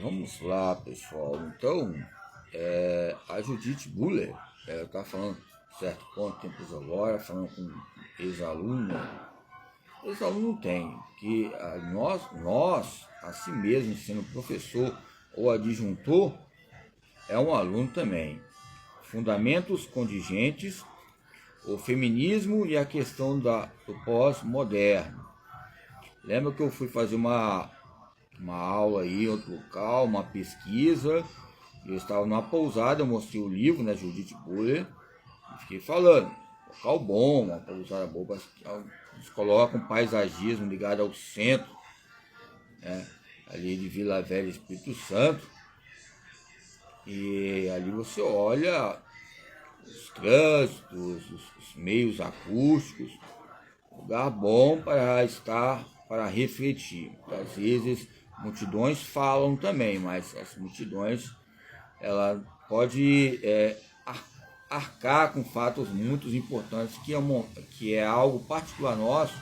Vamos lá, pessoal. Então, a Judith Butler, ela está falando, certo ponto, tempos agora, falando com ex-aluno. Ex-aluno tem que nós, assim mesmo, sendo professor ou adjuntor, é um aluno também. Fundamentos contingentes, o feminismo e a questão do pós-moderno. Lembra que eu fui fazer uma aula aí em outro local, uma pesquisa. Eu estava numa pousada, eu mostrei o livro, né, Judith Butler, e fiquei falando, local bom, uma pousada boa, eles colocam paisagismo ligado ao centro, né, ali de Vila Velha, Espírito Santo, e ali você olha os trânsitos, os meios acústicos, lugar bom para estar, para refletir. Às vezes multidões falam também, mas as multidões ela pode arcar com fatos muito importantes, que é algo particular nosso,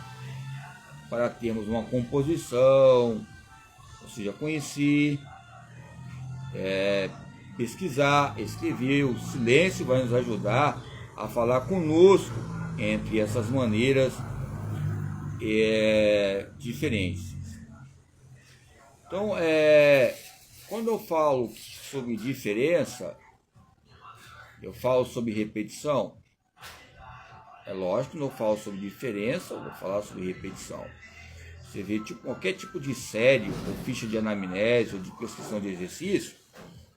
para termos uma composição, ou seja, conhecer, pesquisar, escrever. O silêncio vai nos ajudar a falar conosco entre essas maneiras diferentes. Então, quando eu falo sobre diferença, eu falo sobre repetição. É lógico que não falo sobre diferença, eu vou falar sobre repetição. Você vê qualquer tipo de série, ou ficha de anamnese, ou de prescrição de exercício,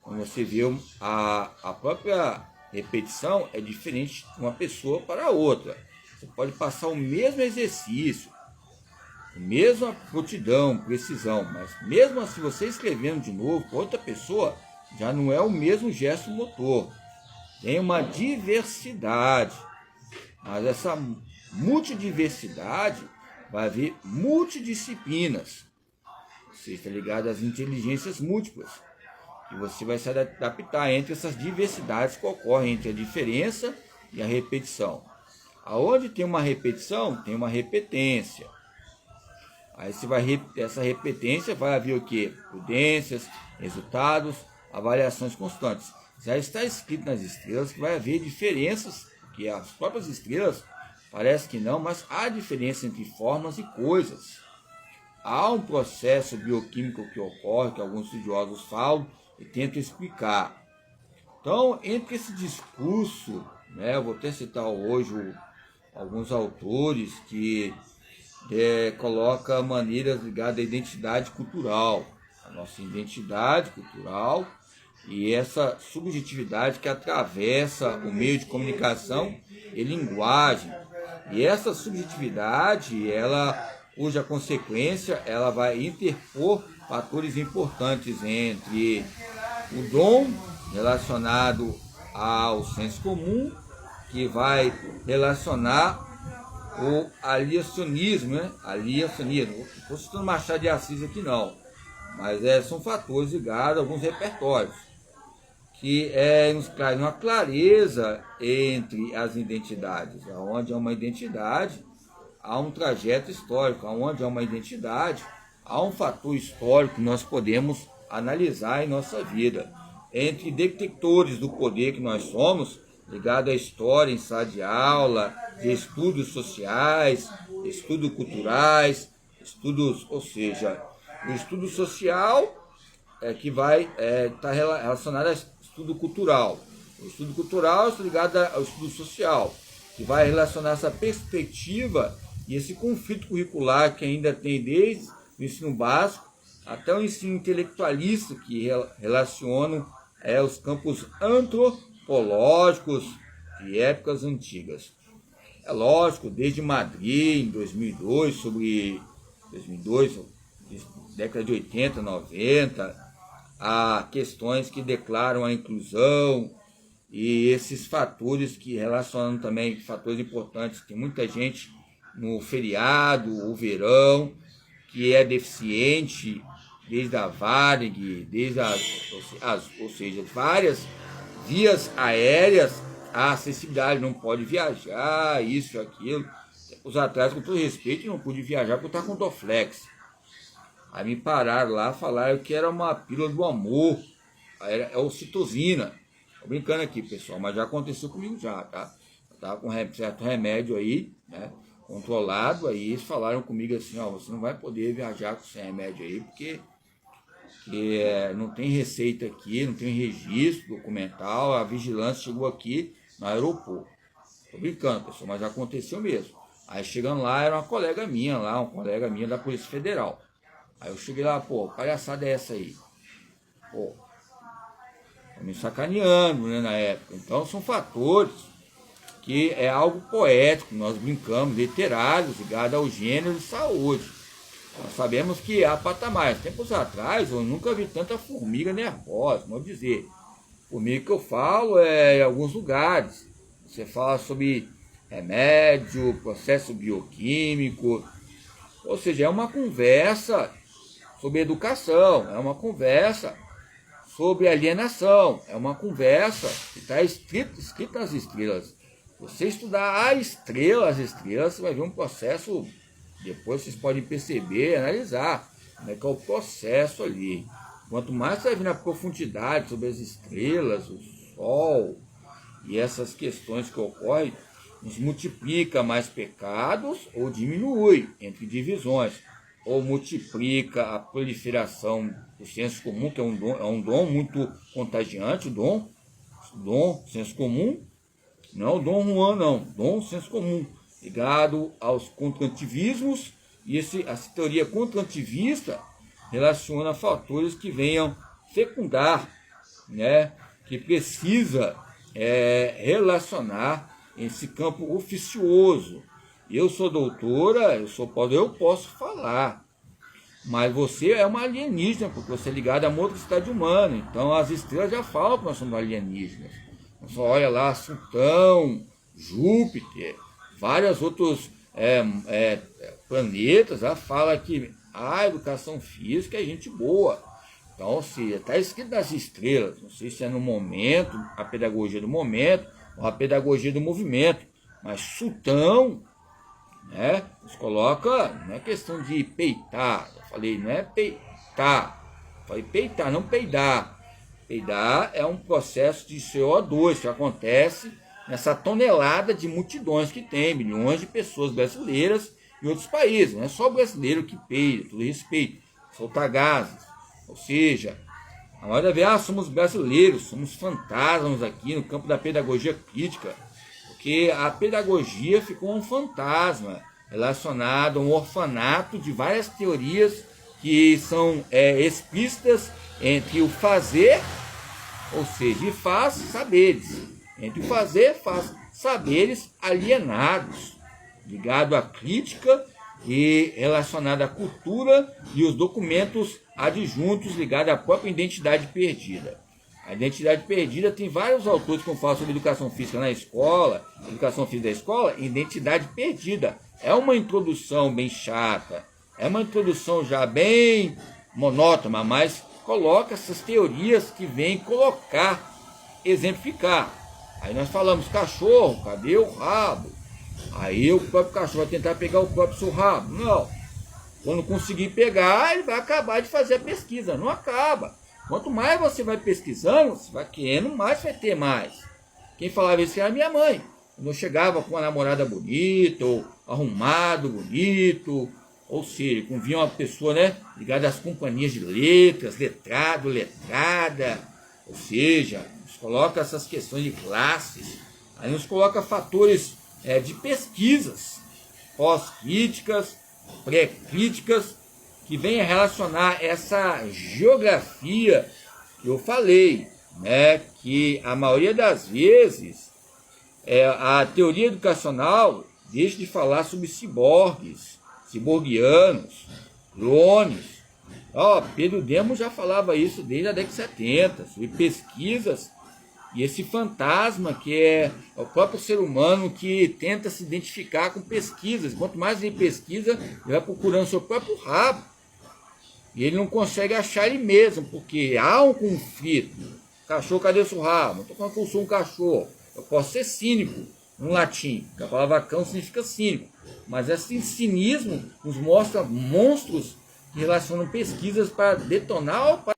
quando você vê a própria repetição é diferente de uma pessoa para a outra. Você pode passar o mesmo exercício, a mesma aptidão, precisão, mas mesmo assim você escrevendo de novo para outra pessoa, já não é o mesmo gesto motor. Tem uma diversidade, mas essa multidiversidade vai haver multidisciplinas. Você está ligado às inteligências múltiplas, e você vai se adaptar entre essas diversidades que ocorrem entre a diferença e a repetição. Aonde tem uma repetição, tem uma repetência. Aí essa repetência vai haver o quê? Prudências, resultados, avaliações constantes. Já está escrito nas estrelas que vai haver diferenças, que as próprias estrelas, parece que não, mas há diferença entre formas e coisas. Há um processo bioquímico que ocorre, que alguns estudiosos falam e tentam explicar. Então, entre esse discurso, eu vou até citar hoje alguns autores que coloca maneiras ligadas à identidade cultural, a nossa identidade cultural e essa subjetividade que atravessa o meio de comunicação e linguagem. E essa subjetividade, cuja consequência, ela vai interpor fatores importantes entre o dom relacionado ao senso comum, que vai relacionar o aliacionismo, aliacionismo. Não estou citando Machado de Assis aqui não, mas são fatores ligados a alguns repertórios, que nos traz uma clareza entre as identidades. Onde há uma identidade, há um trajeto histórico. Onde há uma identidade, há um fator histórico que nós podemos analisar em nossa vida. Entre detectores do poder que nós somos, ligado à história em sala de aula, de estudos sociais, estudos culturais, ou seja, o estudo social que vai estar relacionado ao estudo cultural. O estudo cultural está ligado ao estudo social, que vai relacionar essa perspectiva e esse conflito curricular que ainda tem desde o ensino básico até o ensino intelectualista, que relacionam os campos antropológicos de épocas antigas. É lógico, desde Madrid, em 2002, década de 80, 90, há questões que declaram a inclusão e esses fatores que relacionam também fatores importantes. Tem muita gente no feriado, o verão, que é deficiente, desde a Varig, ou seja, várias vias aéreas, a acessibilidade, não pode viajar, isso, aquilo. Os atrás, com todo respeito, não pude viajar porque eu estava com Dorflex. Aí me pararam lá, falaram que era uma pílula do amor. Aí é ocitocina. Tô brincando aqui, pessoal, mas já aconteceu comigo já, tá? Eu tava com certo remédio aí, né? Controlado, aí eles falaram comigo assim, ó, você não vai poder viajar com esse remédio aí, porque não tem receita aqui, não tem registro documental, a vigilância chegou aqui no aeroporto. Tô brincando, pessoal, mas já aconteceu mesmo. Aí chegando lá, era uma colega minha lá, um colega minha da Polícia Federal. Aí eu cheguei lá, pô, palhaçada é essa aí? Pô, tô me sacaneando, né, na época. Então são fatores que é algo poético, nós brincamos, literários, ligados ao gênero de saúde. Nós sabemos que há patamares. Tempos atrás, eu nunca vi tanta formiga nervosa, vamos dizer. Formiga que eu falo é em alguns lugares. Você fala sobre remédio, processo bioquímico, ou seja, é uma conversa sobre educação, é uma conversa sobre alienação, é uma conversa que está escrita nas estrelas. Você estudar as estrelas, você vai ver um processo, depois vocês podem perceber, analisar como é que é o processo ali. Quanto mais você vai ver na profundidade sobre as estrelas, o Sol e essas questões que ocorrem, nos multiplica mais pecados ou diminui entre divisões, ou multiplica a proliferação do senso comum, que é um dom muito contagiante, o dom senso comum, não é o Dom Juan, não. Dom senso comum, ligado aos contrantivismos, e essa teoria contrantivista relaciona fatores que venham fecundar, né, que precisa relacionar esse campo oficioso. Eu sou doutora, eu posso falar, mas você é uma alienígena, porque você é ligado à motricidade humana. Então as estrelas já falam que nós somos alienígenas. Você olha lá, Sultão, Júpiter, vários outros planetas, já fala que a educação física é gente boa. Então, ou seja, está escrito nas estrelas. Não sei se é no momento, a pedagogia do momento, ou a pedagogia do movimento. Mas Sultão, né, nos coloca, não é questão de peitar. Eu falei, não é peitar. Eu falei peitar, não peidar. Peidar é um processo de CO2 que acontece nessa tonelada de multidões que tem, milhões de pessoas brasileiras em outros países. Não é só o brasileiro que peida, tudo respeito, soltar gases. Ou seja, a maioria das vezes somos brasileiros, somos fantasmas aqui no campo da pedagogia crítica, porque a pedagogia ficou um fantasma relacionado a um orfanato de várias teorias que são explícitas entre o fazer, ou seja, e faz saberes, entre o fazer e faz saberes alienados, ligado à crítica e relacionado à cultura e os documentos adjuntos ligados à própria identidade perdida. A identidade perdida tem vários autores que falam sobre educação física na escola, educação física da escola, identidade perdida. É uma introdução bem chata, é uma introdução já bem monótona, mas coloca essas teorias que vêm colocar, exemplificar. Aí nós falamos, cachorro, cadê o rabo? Aí o próprio cachorro vai tentar pegar o próprio seu rabo. Não. Quando conseguir pegar, ele vai acabar de fazer a pesquisa. Não acaba. Quanto mais você vai pesquisando, você vai querendo, mais vai ter mais. Quem falava isso era minha mãe. Quando eu chegava com uma namorada bonita, ou arrumado, bonito, ou seja, quando via uma pessoa, né, ligada às companhias de letras, letrado, letrada, ou seja, nos coloca essas questões de classes, aí nos coloca fatores de pesquisas, pós-críticas, pré-críticas, que vem a relacionar essa geografia que eu falei, né, que a maioria das vezes a teoria educacional deixa de falar sobre ciborgues, ciborguianos, clones. Pedro Demos já falava isso desde a década de 70, sobre pesquisas e esse fantasma que é o próprio ser humano que tenta se identificar com pesquisas. Quanto mais ele pesquisa, ele vai procurando seu próprio rabo. E ele não consegue achar ele mesmo, porque há um conflito. Cachorro, cadê seu rabo? Não estou falando que eu sou um cachorro. Eu posso ser cínico, no latim, porque a palavra cão significa cínico. Mas esse cinismo nos mostra monstros relacionam pesquisas para detonar ou para